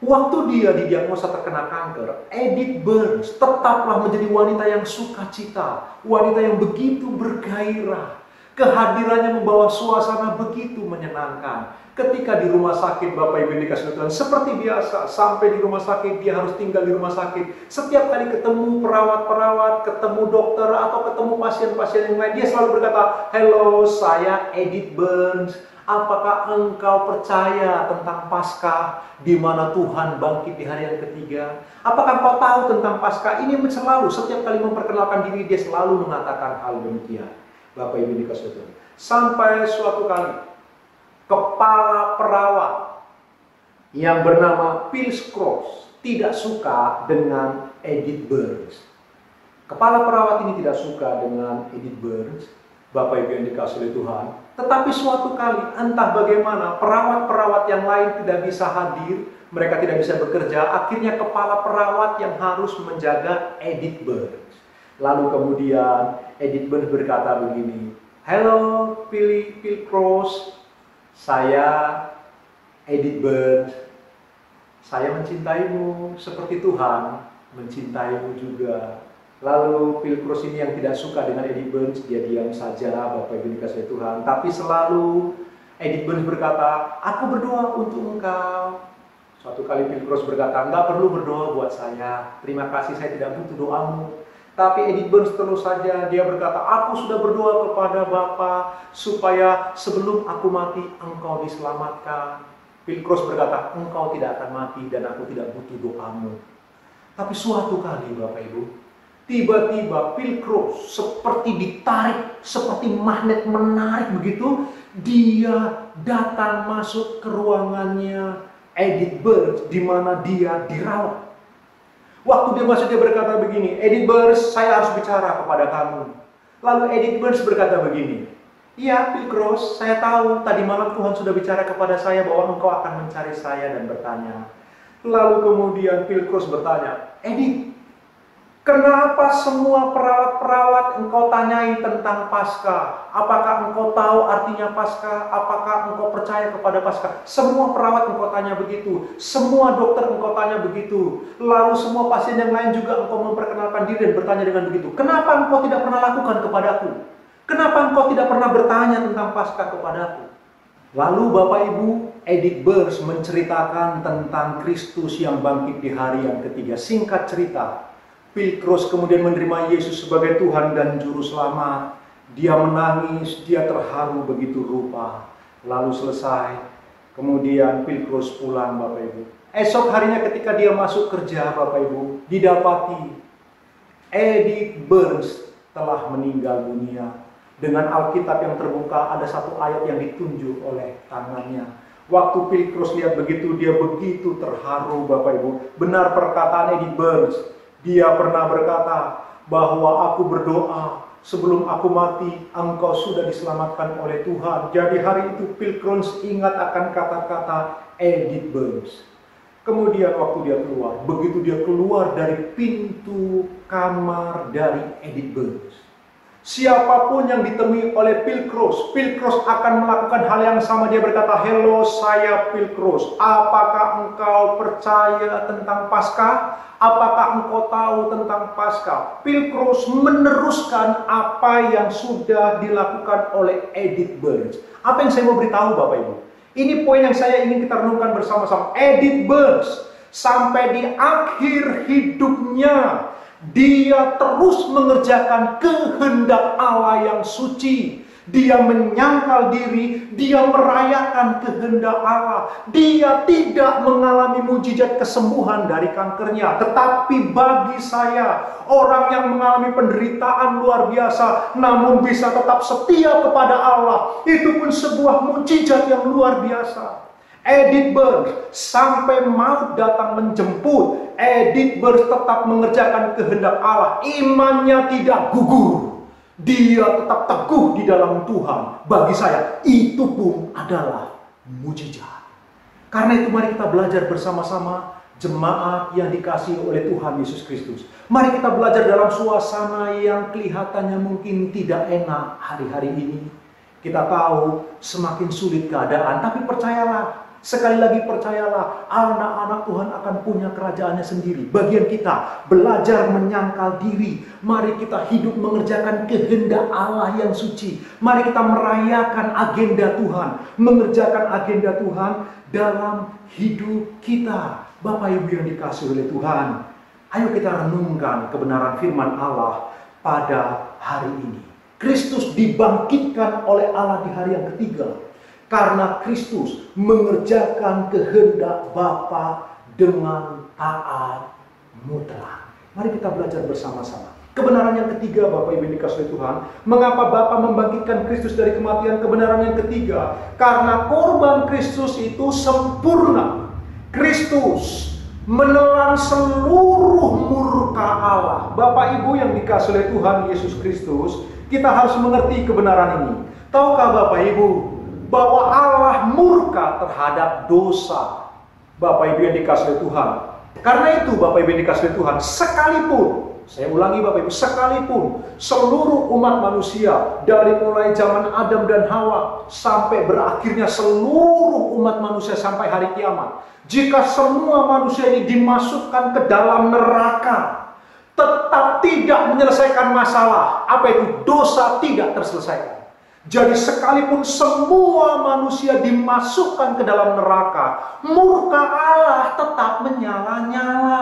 Waktu dia didiagnosa terkena kanker, Edith Burns tetaplah menjadi wanita yang sukacita, wanita yang begitu bergairah. Kehadirannya membawa suasana begitu menyenangkan. Ketika di rumah sakit, Bapak Ibu dikasih Tuhan, seperti biasa, sampai di rumah sakit, dia harus tinggal di rumah sakit. Setiap kali ketemu perawat-perawat, ketemu dokter, atau ketemu pasien-pasien yang lain, dia selalu berkata, "Halo, saya Edith Burns. Apakah engkau percaya tentang Paskah, di mana Tuhan bangkit di hari yang ketiga? Apakah engkau tahu tentang Paskah?" Ini selalu, setiap kali memperkenalkan diri, dia selalu mengatakan hal demikian. Bapak Ibu dikasih Tuhan. Sampai suatu kali, kepala perawat yang bernama Phil Cross tidak suka dengan Edith Burns. Kepala perawat ini tidak suka dengan Edith Burns, Bapak Ibu yang dikasih oleh Tuhan. Tetapi suatu kali, entah bagaimana, perawat-perawat yang lain tidak bisa hadir, mereka tidak bisa bekerja, akhirnya kepala perawat yang harus menjaga Edith Burns. Lalu kemudian Edith Burns berkata begini, "Halo Phil Cross, saya Edith Burns. Saya mencintaimu seperti Tuhan mencintaimu juga." Lalu Phil Cross ini yang tidak suka dengan Edith Burns, dia diam saja, Bapak Ibu dikasih Tuhan. Tapi selalu Edith Burns berkata, "Aku berdoa untuk engkau." Suatu kali Phil Cross berkata, "Enggak perlu berdoa buat saya. Terima kasih, saya tidak butuh doamu." Tapi Edith Burns terus saja, dia berkata, "Aku sudah berdoa kepada Bapa supaya sebelum aku mati, engkau diselamatkan." Phil Cross berkata, "Engkau tidak akan mati dan aku tidak butuh doamu." Tapi suatu kali, Bapak Ibu, tiba-tiba Phil Cross seperti ditarik, seperti magnet menarik begitu. Dia datang masuk ke ruangannya Edith Burns di mana dia dirawat. Waktu dia masuk, dia berkata begini, "Edith Burns, saya harus bicara kepada kamu." Lalu Edith Burns berkata begini, "Iya, Phil Cross, saya tahu tadi malam Tuhan sudah bicara kepada saya bahwa engkau akan mencari saya dan bertanya." Lalu kemudian Phil Cross bertanya, "Edith, kenapa semua perawat-perawat engkau tanyai tentang Paskah? Apakah engkau tahu artinya Paskah? Apakah engkau percaya kepada Paskah?" Semua perawat engkau tanya begitu. Semua dokter engkau tanya begitu. Lalu semua pasien yang lain juga engkau memperkenalkan diri dan bertanya dengan begitu. Kenapa engkau tidak pernah lakukan kepadaku? Kenapa engkau tidak pernah bertanya tentang Paskah kepadaku? Lalu Bapak Ibu, Edith Burns menceritakan tentang Kristus yang bangkit di hari yang ketiga. Singkat cerita, Phil Cross kemudian menerima Yesus sebagai Tuhan dan Juru Selamat. Dia menangis, dia terharu begitu rupa. Lalu selesai, kemudian Phil Cross pulang, Bapak Ibu. Esok harinya ketika dia masuk kerja, Bapak Ibu, didapati Edith Burns telah meninggal dunia. Dengan Alkitab yang terbuka, ada satu ayat yang ditunjuk oleh tangannya. Waktu Phil Cross lihat begitu, dia begitu terharu, Bapak Ibu. Benar perkataan Edith Burns. Dia pernah berkata bahwa aku berdoa sebelum aku mati, engkau sudah diselamatkan oleh Tuhan. Jadi hari itu Phil Cross ingat akan kata-kata Edith Burns. Kemudian waktu dia keluar, begitu dia keluar dari pintu kamar dari Edith Burns, siapapun yang ditemui oleh Phil Cross akan melakukan hal yang sama. Dia berkata, "Halo, saya Phil Cross. Apakah engkau percaya tentang Paskah? Apakah engkau tahu tentang Paskah?" Phil Cross meneruskan apa yang sudah dilakukan oleh Edith Burns. Apa yang saya mau beritahu Bapak Ibu? Ini poin yang saya ingin kita renungkan bersama-sama. Edith Burns sampai di akhir hidupnya, dia terus mengerjakan kehendak Allah yang suci. Dia menyangkal diri, dia merayakan kehendak Allah. Dia tidak mengalami mujizat kesembuhan dari kankernya. Tetapi bagi saya, orang yang mengalami penderitaan luar biasa, namun bisa tetap setia kepada Allah, itu pun sebuah mujizat yang luar biasa. Edith Burns, sampai maut datang menjemput, Edith Burns tetap mengerjakan kehendak Allah. Imannya tidak gugur. Dia tetap teguh di dalam Tuhan. Bagi saya, itu pun adalah mujizat. Karena itu mari kita belajar bersama-sama, jemaat yang dikasihi oleh Tuhan Yesus Kristus. Mari kita belajar dalam suasana yang kelihatannya mungkin tidak enak hari-hari ini. Kita tahu semakin sulit keadaan, tapi percayalah, sekali lagi percayalah, anak-anak Tuhan akan punya kerajaannya sendiri. Bagian kita belajar menyangkal diri. Mari kita hidup mengerjakan kehendak Allah yang suci. Mari kita merayakan agenda Tuhan, mengerjakan agenda Tuhan dalam hidup kita. Bapak Ibu yang dikasihi oleh Tuhan, ayo kita renungkan kebenaran firman Allah pada hari ini. Kristus dibangkitkan oleh Allah di hari yang ketiga. Karena Kristus mengerjakan kehendak Bapa dengan taat mutlak. Mari kita belajar bersama-sama. Kebenaran yang ketiga, Bapak Ibu dikasihi Tuhan. Mengapa Bapa membangkitkan Kristus dari kematian? Kebenaran yang ketiga, karena korban Kristus itu sempurna. Kristus menelan seluruh murka Allah. Bapak Ibu yang dikasihi oleh Tuhan Yesus Kristus, kita harus mengerti kebenaran ini. Tahukah Bapak Ibu bahwa Allah murka terhadap dosa? Bapak Ibu yang dikasihi Tuhan. Karena itu Bapak Ibu yang dikasihi Tuhan, sekalipun, saya ulangi Bapak Ibu, sekalipun seluruh umat manusia dari mulai zaman Adam dan Hawa sampai berakhirnya seluruh umat manusia sampai hari kiamat, jika semua manusia ini dimasukkan ke dalam neraka, tetap tidak menyelesaikan masalah. Apa itu? Dosa tidak terselesaikan. Jadi sekalipun semua manusia dimasukkan ke dalam neraka, murka Allah tetap menyala-nyala.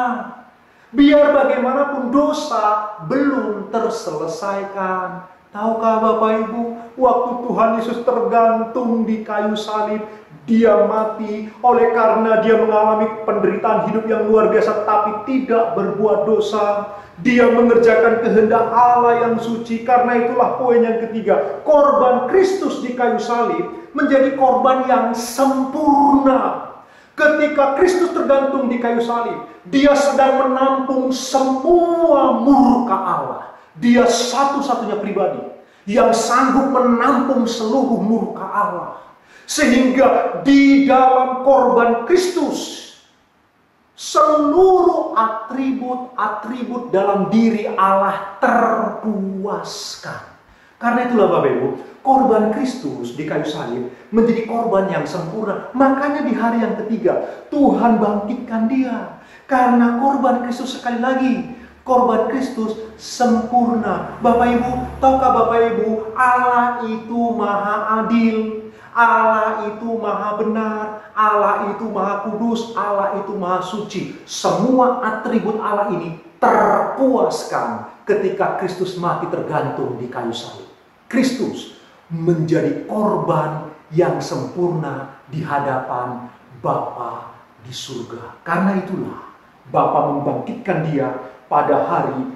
Biar bagaimanapun dosa belum terselesaikan. Tahukah Bapak Ibu, waktu Tuhan Yesus tergantung di kayu salib, dia mati oleh karena dia mengalami penderitaan hidup yang luar biasa, tapi tidak berbuat dosa. Dia mengerjakan kehendak Allah yang suci. Karena itulah poin yang ketiga, korban Kristus di kayu salib menjadi korban yang sempurna. Ketika Kristus tergantung di kayu salib, dia sedang menampung semua murka Allah. Dia satu-satunya pribadi yang sanggup menampung seluruh murka Allah. Sehingga di dalam korban Kristus, seluruh atribut-atribut dalam diri Allah terpuaskan. Karena itulah Bapak Ibu, korban Kristus di kayu salib menjadi korban yang sempurna. Makanya di hari yang ketiga Tuhan bangkitkan dia. Karena korban Kristus, sekali lagi, korban Kristus sempurna. Bapak Ibu, tahukah Bapak Ibu, Allah itu maha adil, Allah itu maha benar, Allah itu maha kudus, Allah itu maha suci. Semua atribut Allah ini terpuaskan ketika Kristus mati tergantung di kayu salib. Kristus menjadi korban yang sempurna di hadapan Bapa di surga. Karena itulah Bapa membangkitkan dia pada hari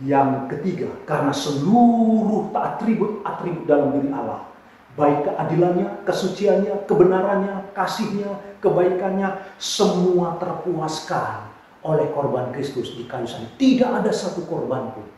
yang ketiga. Karena seluruh atribut-atribut dalam diri Allah, baik keadilannya, kesuciannya, kebenarannya, kasihnya, kebaikannya, semua terpuaskan oleh korban Kristus di kayu salib. Tidak ada satu korban pun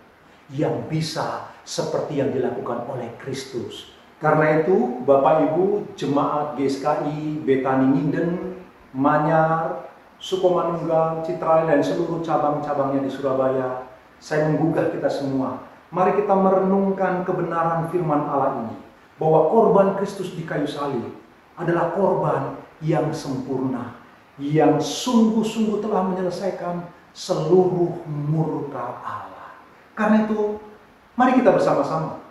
yang bisa seperti yang dilakukan oleh Kristus. Karena itu Bapak Ibu jemaat GSKI Betani Nginden, Manyar, Sukomanunggal, Citraland, dan seluruh cabang-cabangnya di Surabaya, saya menggugah kita semua. Mari kita merenungkan kebenaran firman Allah ini, bahwa korban Kristus di kayu salib adalah korban yang sempurna, yang sungguh-sungguh telah menyelesaikan seluruh murka Allah. Karena itu, mari kita bersama-sama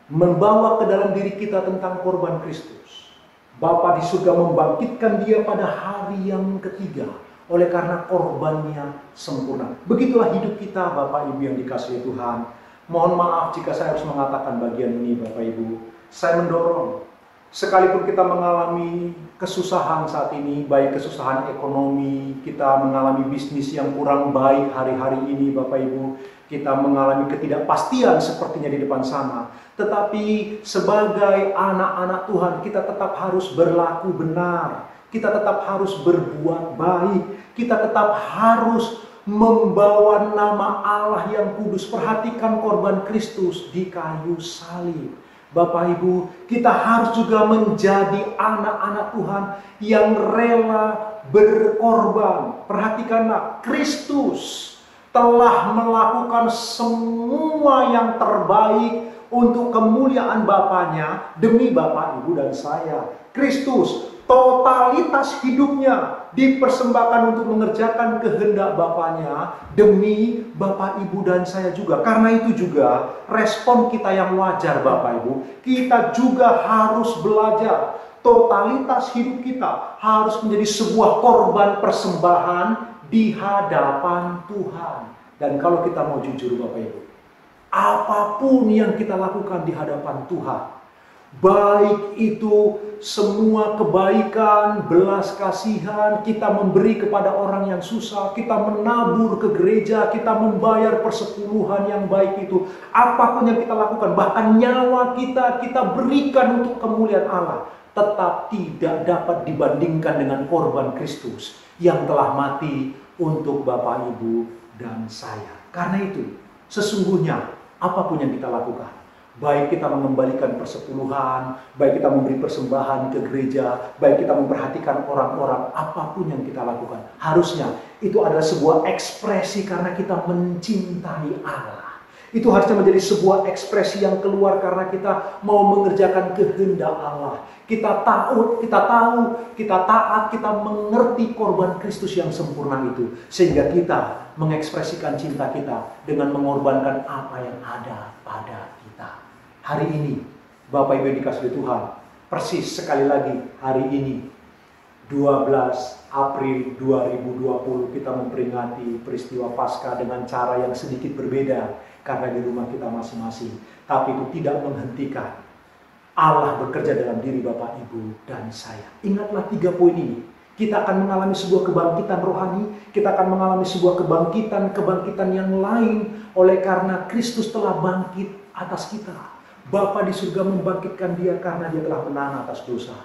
membawa ke dalam diri kita tentang korban Kristus. Bapa di surga membangkitkan dia pada hari yang ketiga, oleh karena korbannya sempurna. Begitulah hidup kita Bapak Ibu yang dikasihi Tuhan. Mohon maaf jika saya harus mengatakan bagian ini Bapak Ibu. Saya mendorong, sekalipun kita mengalami kesusahan saat ini, baik kesusahan ekonomi, kita mengalami bisnis yang kurang baik hari-hari ini Bapak Ibu, kita mengalami ketidakpastian sepertinya di depan sana. Tetapi sebagai anak-anak Tuhan, kita tetap harus berlaku benar. Kita tetap harus berbuat baik. Kita tetap harus membawa nama Allah yang kudus. Perhatikan korban Kristus di kayu salib. Bapak Ibu, kita harus juga menjadi anak-anak Tuhan yang rela berkorban. Perhatikanlah, Kristus telah melakukan semua yang terbaik untuk kemuliaan Bapaknya demi Bapak, Ibu, dan saya. Kristus totalitas hidupnya dipersembahkan untuk mengerjakan kehendak Bapaknya demi Bapak, Ibu, dan saya juga. Karena itu juga respon kita yang wajar Bapak Ibu, kita juga harus belajar. Totalitas hidup kita harus menjadi sebuah korban persembahan di hadapan Tuhan. Dan kalau kita mau jujur Bapak Ibu, apapun yang kita lakukan di hadapan Tuhan, baik itu semua kebaikan, belas kasihan, kita memberi kepada orang yang susah, kita menabur ke gereja, kita membayar persepuluhan yang baik itu, apapun yang kita lakukan, bahkan nyawa kita berikan untuk kemuliaan Allah, tetap tidak dapat dibandingkan dengan korban Kristus yang telah mati untuk Bapak, Ibu, dan saya. Karena itu, sesungguhnya apapun yang kita lakukan, baik kita mengembalikan persepuluhan, baik kita memberi persembahan ke gereja, baik kita memperhatikan orang-orang, apapun yang kita lakukan, harusnya itu adalah sebuah ekspresi karena kita mencintai Allah. Itu harusnya menjadi sebuah ekspresi yang keluar karena kita mau mengerjakan kehendak Allah. Kita tahu, kita taat, kita mengerti korban Kristus yang sempurna itu. Sehingga kita mengekspresikan cinta kita dengan mengorbankan apa yang ada pada kita. Hari ini, Bapak Ibu yang dikasihi Tuhan, persis sekali lagi hari ini, 12 April 2020, kita memperingati peristiwa Paskah dengan cara yang sedikit berbeda karena di rumah kita masing-masing. Tapi itu tidak menghentikan Allah bekerja dalam diri Bapak, Ibu, dan saya. Ingatlah 3 poin ini. Kita akan mengalami sebuah kebangkitan rohani, kita akan mengalami sebuah kebangkitan yang lain oleh karena Kristus telah bangkit atas kita. Bapa di surga membangkitkan dia karena dia telah menang atas dosa.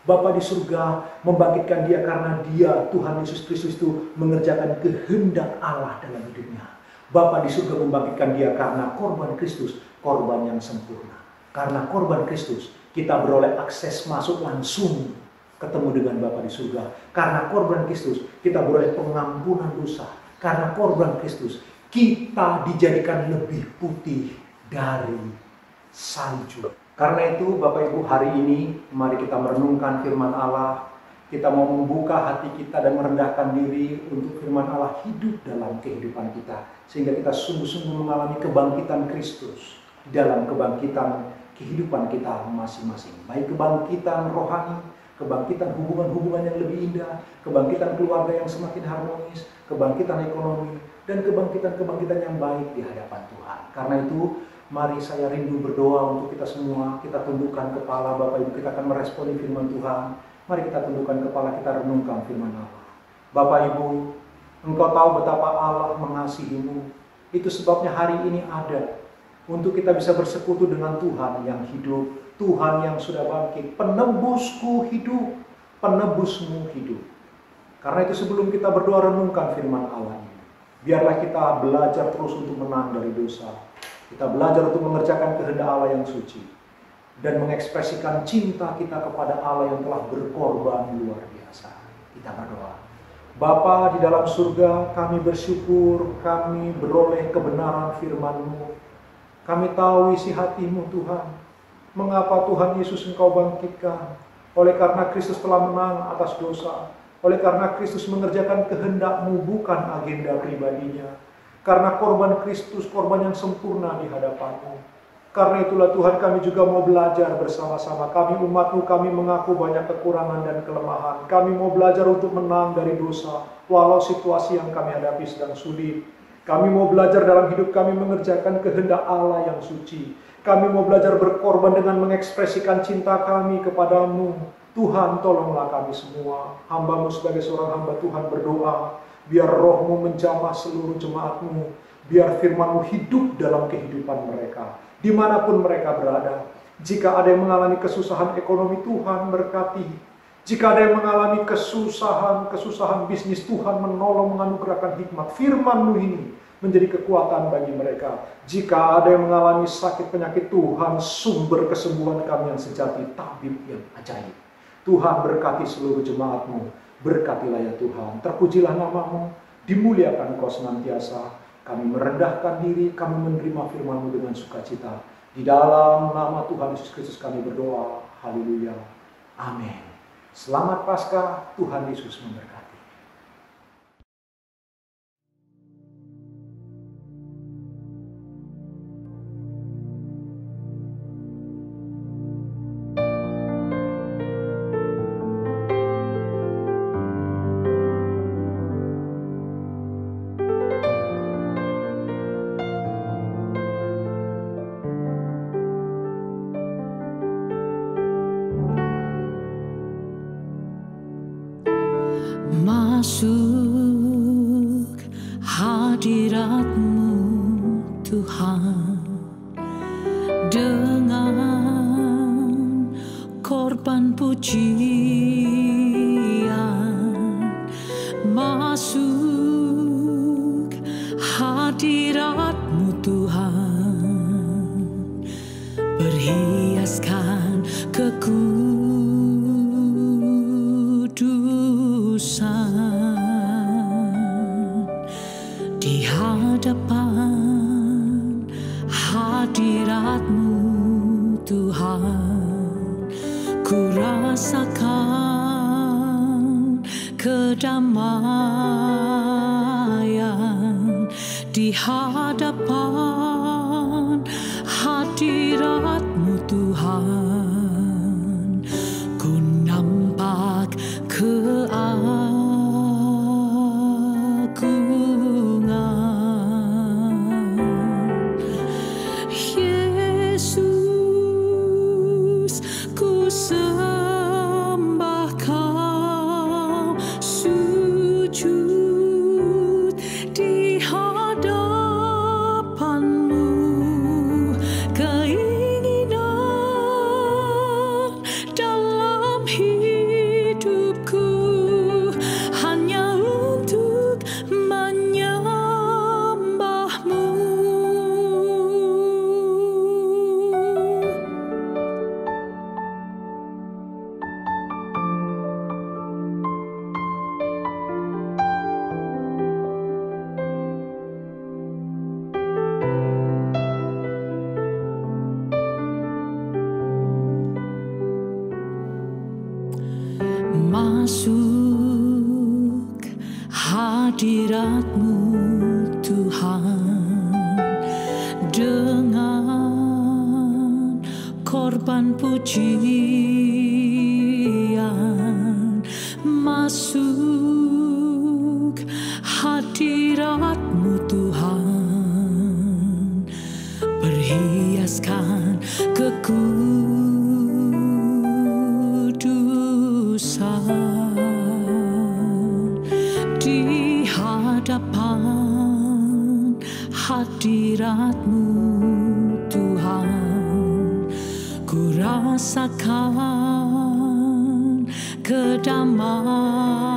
Bapa di surga membangkitkan dia karena dia, Tuhan Yesus Kristus itu, mengerjakan kehendak Allah dalam hidupnya. Bapa di surga membangkitkan dia karena korban Kristus, korban yang sempurna. Karena korban Kristus, kita beroleh akses masuk langsung ketemu dengan Bapa di surga. Karena korban Kristus, kita beroleh pengampunan dosa. Karena korban Kristus, kita dijadikan lebih putih dari salju. Karena itu Bapak Ibu, hari ini mari kita merenungkan firman Allah. Kita mau membuka hati kita dan merendahkan diri untuk firman Allah hidup dalam kehidupan kita. Sehingga kita sungguh-sungguh mengalami kebangkitan Kristus dalam kebangkitan kehidupan kita masing-masing. Baik kebangkitan rohani, kebangkitan hubungan-hubungan yang lebih indah, kebangkitan keluarga yang semakin harmonis, kebangkitan ekonomi, dan kebangkitan-kebangkitan yang baik di hadapan Tuhan. Karena itu, mari saya rindu berdoa untuk kita semua. Kita tundukkan kepala Bapak Ibu, kita akan meresponi firman Tuhan. Mari kita tundukkan kepala, kita renungkan firman Allah. Bapak Ibu, Engkau tahu betapa Allah mengasihimu. Itu sebabnya hari ini ada untuk kita bisa bersekutu dengan Tuhan yang hidup, Tuhan yang sudah bangkit. Penebusku hidup, penebusmu hidup. Karena itu sebelum kita berdoa, renungkan firman Allah ini. Biarlah kita belajar terus untuk menang dari dosa. Kita belajar untuk mengerjakan kehendak Allah yang suci. Dan mengekspresikan cinta kita kepada Allah yang telah berkorban luar biasa. Kita berdoa. Bapa di dalam surga, kami bersyukur, kami beroleh kebenaran firman-Mu. Kami tahu isi hati-Mu Tuhan. Mengapa Tuhan Yesus Engkau bangkitkan? Oleh karena Kristus telah menang atas dosa. Oleh karena Kristus mengerjakan kehendak-Mu, bukan agenda pribadinya. Karena korban Kristus, korban yang sempurna di hadapan-Mu. Karena itulah Tuhan, kami juga mau belajar bersama-sama. Kami umat-Mu, kami mengaku banyak kekurangan dan kelemahan. Kami mau belajar untuk menang dari dosa. Walau situasi yang kami hadapi sedang sulit. Kami mau belajar dalam hidup kami mengerjakan kehendak Allah yang suci. Kami mau belajar berkorban dengan mengekspresikan cinta kami kepadamu. Tuhan, tolonglah kami semua. Hamba-Mu sebagai seorang hamba Tuhan berdoa, biar roh-Mu menjamah seluruh jemaat-Mu. Biar firman-Mu hidup dalam kehidupan mereka, dimanapun mereka berada. Jika ada yang mengalami kesusahan ekonomi, Tuhan berkati. Jika ada yang mengalami kesusahan bisnis, Tuhan menolong menganugerahkan hikmat. Firman-Mu ini menjadi kekuatan bagi mereka. Jika ada yang mengalami sakit penyakit, Tuhan sumber kesembuhan kami yang sejati, tabib yang ajaib. Tuhan berkati seluruh jemaat-Mu. Berkatilah ya Tuhan. Terpujilah nama-Mu, dimuliakan Engkau senantiasa. Kami merendahkan diri, kami menerima firman-Mu dengan sukacita. Di dalam nama Tuhan Yesus Kristus kami berdoa. Haleluya. Amin. Selamat Paskah, Tuhan Yesus memberkati. Masuk hadirat-Mu Tuhan dengan korban pujian. Masuk hadirat-Mu Tuhan, berhiaskan di hadapan hadirat-Mu Tuhan, ku rasakan kedamaian. Di hadapan hadirat-Mu Tuhan, ku nampak keagungan. Yesus, ku sembah Kau, sujud di hadapan-Mu. Keinginan dalam hidupku hanya untuk menyembah-Mu. Masuk hadirat-Mu Tuhan dengan korban pujian. Masuk hadirat-Mu Tuhan, berhiaskan di hadapan hadirat-Mu Tuhan, ku rasakan kedamaian.